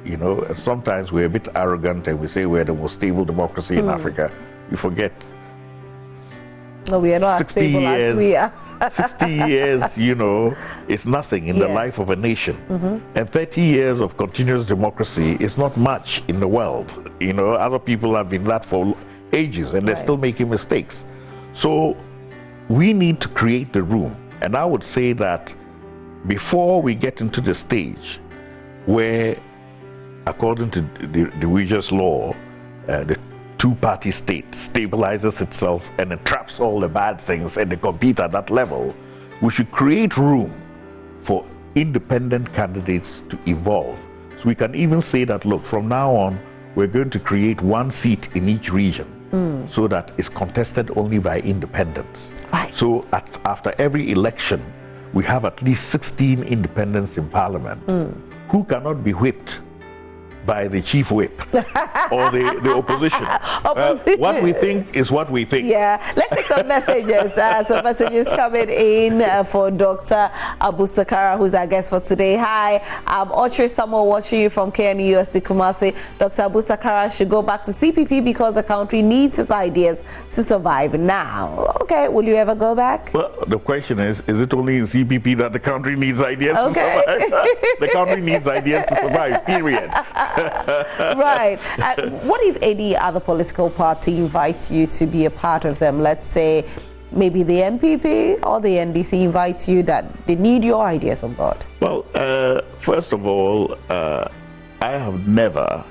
and sometimes we're a bit arrogant and we say we're the most stable democracy in Africa. We forget. No, we are not as stable as we are. 60 years, is nothing in the life of a nation. And 30 years of continuous democracy is not much in the world. Other people have been that for ages and they're still making mistakes. So we need to create the room. And I would say that before we get into the stage where, according to the religious law, the two-party state stabilizes itself and entraps all the bad things and they compete at that level, we should create room for independent candidates to evolve. So we can even say that, look, from now on, we're going to create one seat in each region so that it's contested only by independents. Right. So after every election, we have at least 16 independents in parliament who cannot be whipped by the chief whip or the opposition. What we think is what we think. Yeah, let's take some messages. Some messages coming in for Dr. AbuSakara, who's our guest for today. Hi, I'm Audrey Samuel watching you from KNU USD Kumasi. Dr. AbuSakara should go back to CPP because the country needs his ideas to survive now. Okay, will you ever go back? Well, the question is it only in CPP that the country needs ideas to survive? The country needs ideas to survive, period. Right. What if any other political party invites you to be a part of them? Let's say maybe the MPP or the NDC invites you that they need your ideas on board. Well, first of all, I have never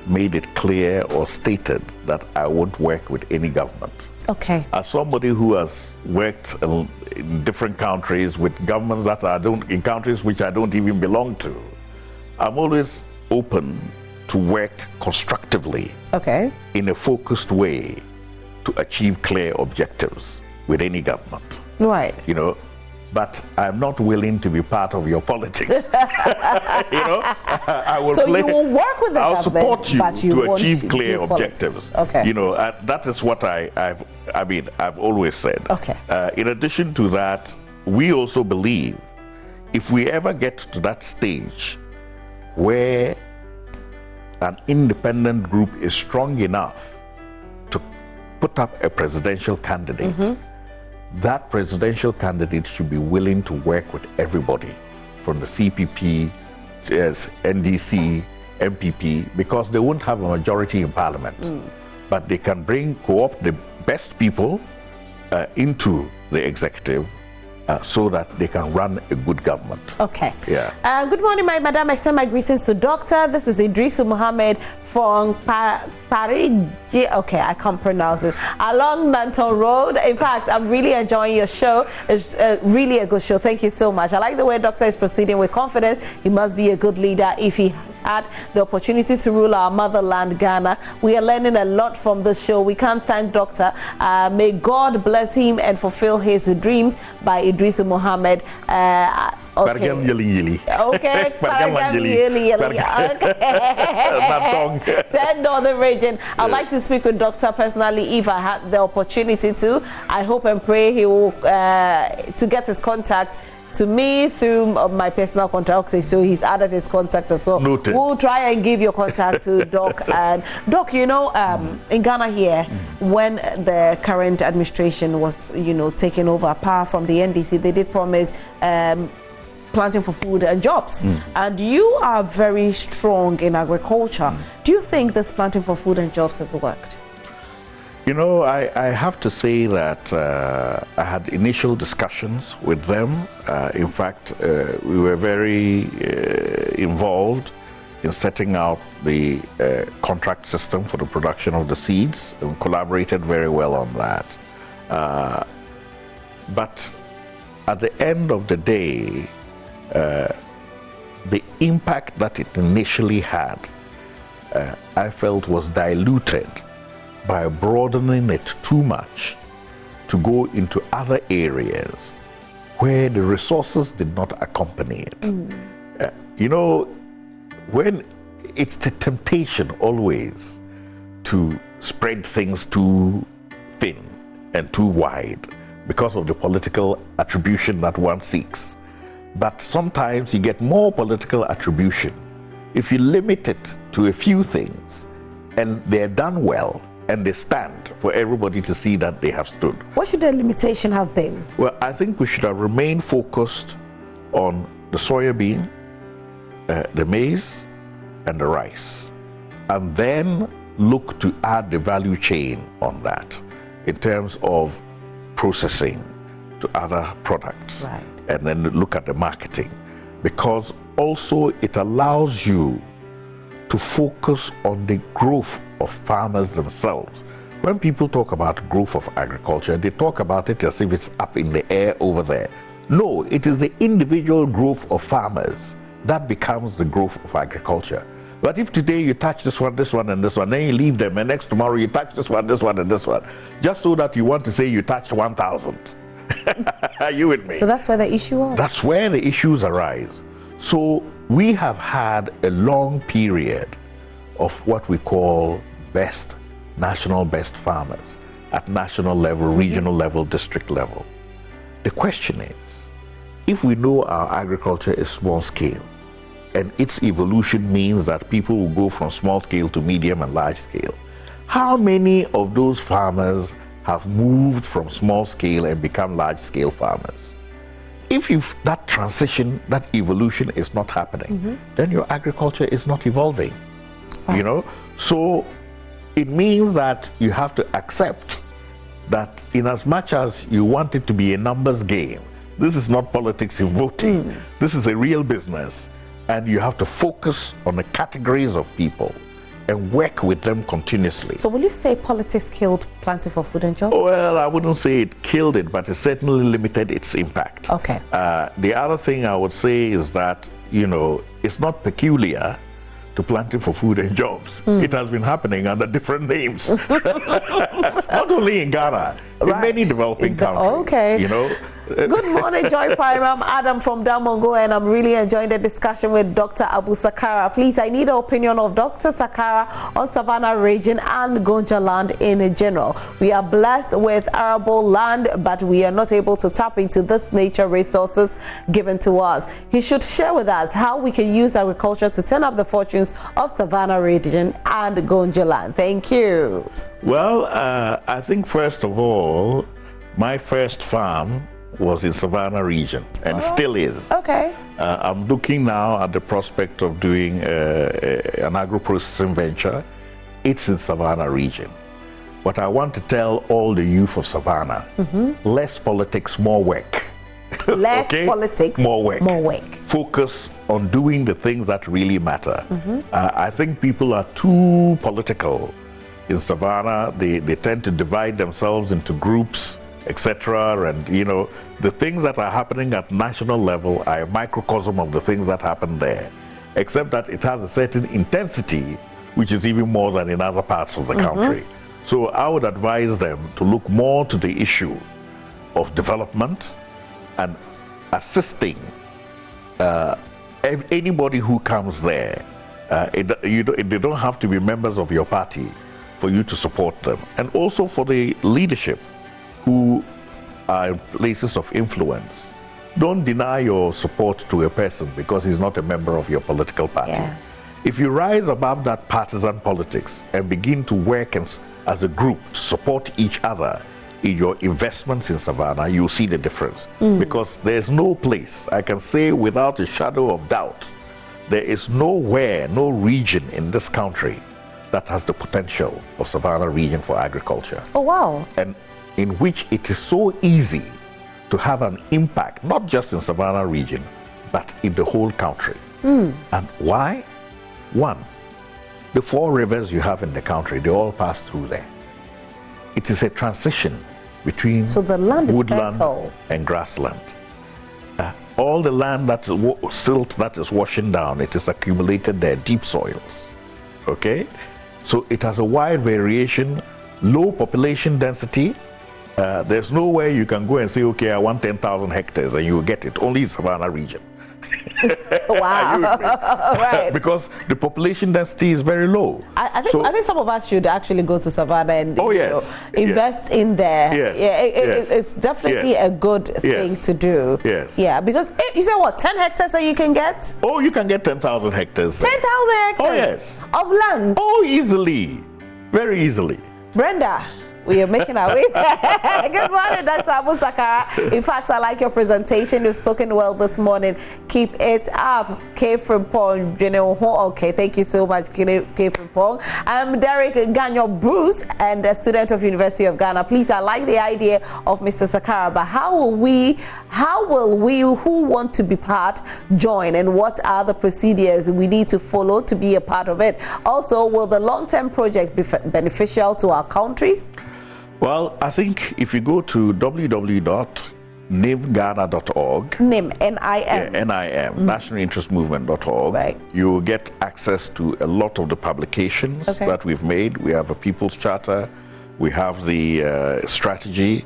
made it clear or stated that I won't work with any government. Okay. As somebody who has worked in different countries with governments that in countries which I don't even belong to, I'm always open to work constructively. Okay. In a focused way to achieve clear objectives with any government. Right. You know, but I'm not willing to be part of your politics. You know, I will. So you will work with the I'll government, support you to achieve clear do objectives. Politics. Okay. You know, that is what I've always said. Okay. In addition to that, we also believe if we ever get to that stage where an independent group is strong enough to put up a presidential candidate, that presidential candidate should be willing to work with everybody from the CPP, NDC, MPP, because they won't have a majority in parliament. But they can co-opt the best people into the executive so that they can run a good government. Okay. Yeah. Good morning, my madam. I extend my greetings to Doctor. This is Idrisu Mohammed from Paris. Okay, I can't pronounce it. Along Nanton Road. In fact, I'm really enjoying your show. It's really a good show. Thank you so much. I like the way Doctor is proceeding with confidence. He must be a good leader if he has had the opportunity to rule our motherland, Ghana. We are learning a lot from this show. We can't thank Doctor. May God bless him and fulfill his dreams by Idrisu Mohammed. Okay. Okay. Third Northern Region. I'd like to speak with Doctor personally if I had the opportunity to. I hope and pray he will to get his contact to me through my personal contact. So he's added his contact as well. Noted. We'll try and give your contact to Doc. And Doc, you know, in Ghana here, when the current administration was, you know, taking over power from the NDC, they did promise planting for food and jobs. And you are very strong in agriculture. Do you think this planting for food and jobs has worked? You know, I have to say that I had initial discussions with them. In fact, we were very involved in setting out the contract system for the production of the seeds and collaborated very well on that. But at the end of the day, the impact that it initially had, I felt was diluted by broadening it too much to go into other areas where the resources did not accompany it. You know, when it's the temptation always to spread things too thin and too wide because of the political attribution that one seeks. But sometimes you get more political attribution if you limit it to a few things and they're done well and they stand for everybody to see that they have stood. What should the limitation have been? Well, I think we should have remained focused on the soya bean, the maize, and the rice, and then look to add the value chain on that in terms of processing to other products. Right. And then look at the marketing, because also it allows you to focus on the growth of farmers themselves. When people talk about growth of agriculture, they talk about it as if it's up in the air over there. No, it is the individual growth of farmers that becomes the growth of agriculture. But if today you touch this one, and this one, then you leave them, and next tomorrow you touch this one, and this one, just so that you want to say you touched 1,000. Are you with me? So that's where the issue is. That's where the issues arise. So we have had a long period of what we call national best farmers at national level, regional level, district level. The question is, if we know our agriculture is small scale, and its evolution means that people will go from small scale to medium and large scale, how many of those farmers have moved from small scale and become large scale farmers? if that transition, that evolution is not happening, then your agriculture is not evolving. Right. You know, so it means that you have to accept that in as much as you want it to be a numbers game, this is not politics in voting. This is a real business, and you have to focus on the categories of people and work with them continuously. So will you say politics killed Planting for Food and Jobs? Well, I wouldn't say it killed it, but it certainly limited its impact. Okay. The other thing I would say is that, you know, it's not peculiar to Planting for Food and Jobs. It has been happening under different names. Not only in Ghana, in many developing countries. Okay. You know. Good morning, Joy Prime. I'm Adam from Damongo, and I'm really enjoying the discussion with Dr. AbuSakara. Please, I need an opinion of Dr. Sakara on Savannah region and Gonja land in general. We are blessed with arable land, but we are not able to tap into this nature resources given to us. He should share with us how we can use agriculture to turn up the fortunes of Savannah region and Gonja land. Thank you. Well, I think first of all, my first farm was in Savannah region and still is. Okay. I'm looking now at the prospect of doing an agro-processing venture. It's in Savannah region. But I want to tell all the youth of Savannah, less politics, more work. Less politics, more work. More work. Focus on doing the things that really matter. I think people are too political in Savannah. They tend to divide themselves into groups, etc. And, you know, the things that are happening at national level are a microcosm of the things that happen there, except that it has a certain intensity, which is even more than in other parts of the country. So I would advise them to look more to the issue of development and assisting anybody who comes there. They don't have to be members of your party for you to support them. And also for the leadership who are in places of influence. Don't deny your support to a person because he's not a member of your political party. Yeah. If you rise above that partisan politics and begin to work as a group to support each other in your investments in Savannah, you'll see the difference. Because there's no place, I can say without a shadow of doubt, there is nowhere, no region in this country that has the potential of Savannah region for agriculture. Oh, wow. And in which it is so easy to have an impact, not just in Savannah region, but in the whole country. And why? One, the 4 rivers you have in the country, they all pass through there. It is a transition between so the land is woodland fertile and grassland. All the land that is silt that is washing down, it is accumulated there, deep soils. Okay? So it has a wide variation, low population density. There's nowhere you can go and say, okay, I want 10,000 hectares and you will get it, only in Savannah region. Wow. Right. Because the population density is very low. I think some of us should actually go to Savannah and invest in there. Yes. Yeah, it's definitely a good thing to do. Yes. Yeah, because you said what, 10 hectares that you can get? Oh, you can get 10,000 hectares. 10,000 hectares? Oh, yes. Of land? Oh, easily. Very easily. Brenda, we are making our way. Good morning, Dr. AbuSakara. In fact, I like your presentation. You've spoken well this morning. Keep it up. K from Pong. Okay, thank you so much, K from Pong. I'm Derek Ganyo Bruce, and a student of University of Ghana. Please, I like the idea of Mr. Sakara, but how will we who want to be part join, and what are the procedures we need to follow to be a part of it? Also, will the long-term project be beneficial to our country? Well, I think if you go to www.nimghana.org, NIM, N-I-M. NIM, nationalinterestmovement.org, right, you will get access to a lot of the publications that we've made. We have a People's Charter, we have the strategy,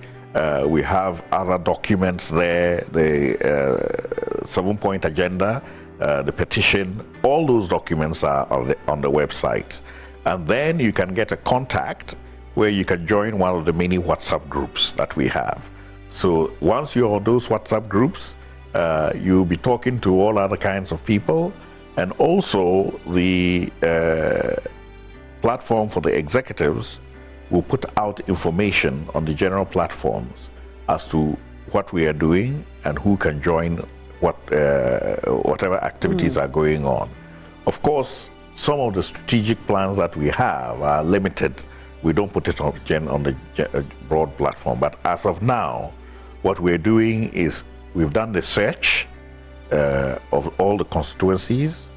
we have other documents there, the 7-point agenda, the petition. All those documents are on the website. And then you can get a contact where you can join one of the many WhatsApp groups that we have. So once you're on those WhatsApp groups, you'll be talking to all other kinds of people, and also the platform for the executives will put out information on the general platforms as to what we are doing and who can join whatever activities are going on. Of course, some of the strategic plans that we have are limited. We don't put it on the broad platform. But as of now, what we're doing is we've done the search of all the constituencies.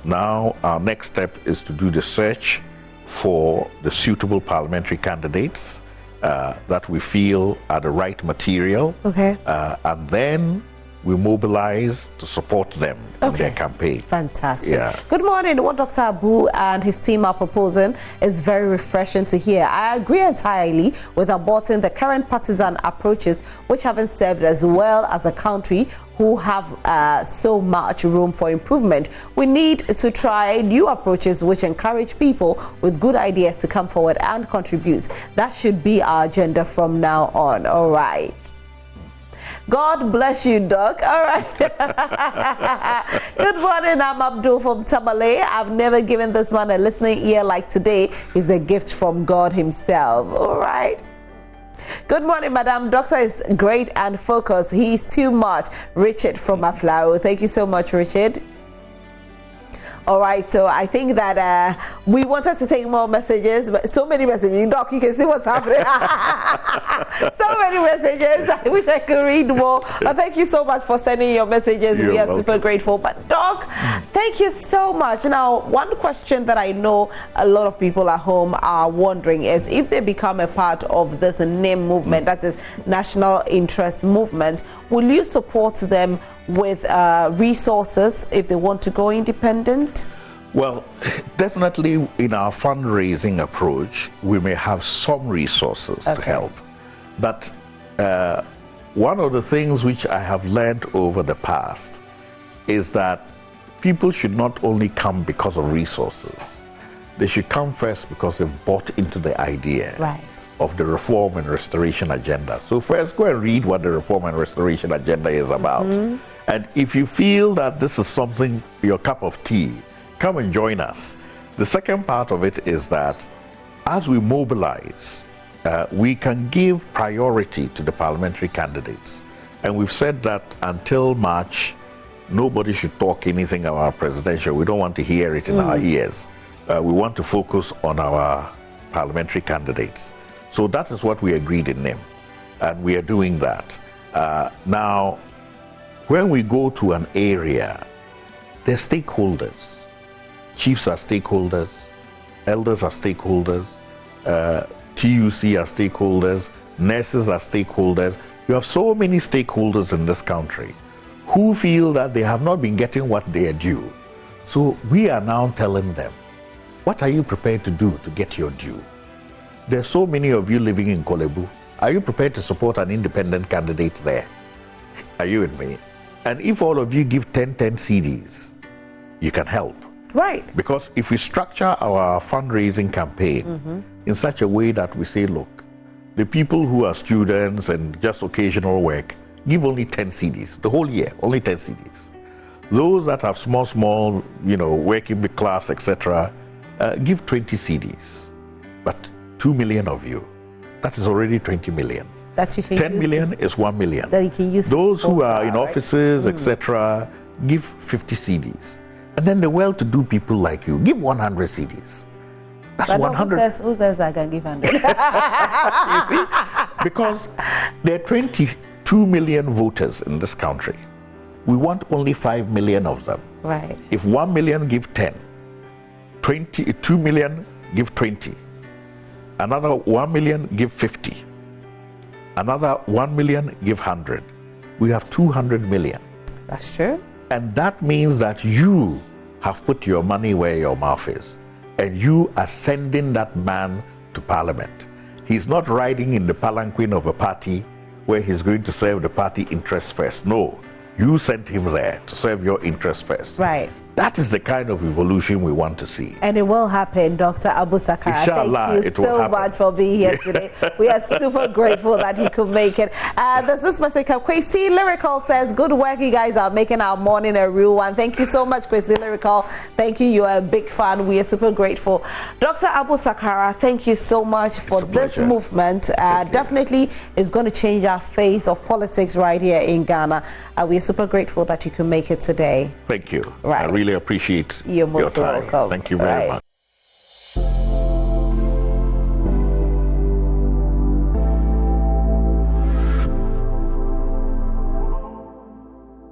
Now our next step is to do the search for the suitable parliamentary candidates that we feel are the right material. Okay. And then we mobilize to support them in their campaign. Fantastic. Yeah. Good morning. What Dr. Abu and his team are proposing is very refreshing to hear. I agree entirely with aborting the current partisan approaches, which haven't served as well as a country who have so much room for improvement. We need to try new approaches which encourage people with good ideas to come forward and contribute. That should be our agenda from now on. All right. God bless you, Doc. All right. Good morning. I'm Abdul from Tamale. I've never given this man a listening ear like today. He's a gift from God himself. All right. Good morning, Madam. Doctor is great and focused. He's too much. Richard from Aflao. Thank you so much, Richard. All right, so I think that we wanted to take more messages, but so many messages. Doc, you can see what's happening. So many messages. I wish I could read more. But thank you so much for sending your messages. We are super grateful. But Doc, thank you so much. Now, one question that I know a lot of people at home are wondering is if they become a part of this NIM movement, that is National Interest Movement, will you support them with resources if they want to go independent? Well, definitely in our fundraising approach, we may have some resources to help. But one of the things which I have learned over the past is that people should not only come because of resources. They should come first because they've bought into the idea of the reform and restoration agenda. So first, go and read what the reform and restoration agenda is about. And if you feel that this is something, your cup of tea, come and join us. The second part of it is that as we mobilize, we can give priority to the parliamentary candidates. And we've said that until March, nobody should talk anything about presidential. We don't want to hear it in our ears. We want to focus on our parliamentary candidates. So that is what we agreed in NIM. And we are doing that. Now, when we go to an area, they're stakeholders. Chiefs are stakeholders, elders are stakeholders, TUC are stakeholders, nurses are stakeholders. You have so many stakeholders in this country who feel that they have not been getting what they are due. So we are now telling them, what are you prepared to do to get your due? There are so many of you living in Kolebu. Are you prepared to support an independent candidate there? Are you with me? And if all of you give 10 CDs, you can help. Right. Because if we structure our fundraising campaign in such a way that we say, look, the people who are students and just occasional work, give only 10 CDs, the whole year, only 10 CDs. Those that have small, working with class, etc., give 20 CDs. But 2 million of you, that is already 20 million. That you can 10 million is 1 million. That you can use. Those who are in offices, etc., give 50 CDs. And then the well-to-do people like you, give 100 CDs. That's but 100. Who says I can give 100? You see? Because there are 22 million voters in this country. We want only 5 million of them. Right. If 1 million, give 10. 2 million, give 20. Another 1 million, give 50. Another 1 million, give 100. We have 200 million. That's true. And that means that you have put your money where your mouth is. And you are sending that man to parliament. He's not riding in the palanquin of a party where he's going to serve the party interests first. No, you sent him there to serve your interests first. Right. That is the kind of evolution we want to see. And it will happen, Dr. AbuSakara. Inshallah, Thank you so much for being here today. We are super grateful that he could make it. There's this message. Kwesi Lyrical says, good work, you guys are making our morning a real one. Thank you so much, Kwesi Lyrical. Thank you. You are a big fan. We are super grateful. Dr. AbuSakara, thank you so much for this movement. Definitely is going to change our face of politics right here in Ghana. We are super grateful that you can make it today. Thank you. Right. I really appreciate You're most your time. welcome. Thank you very much.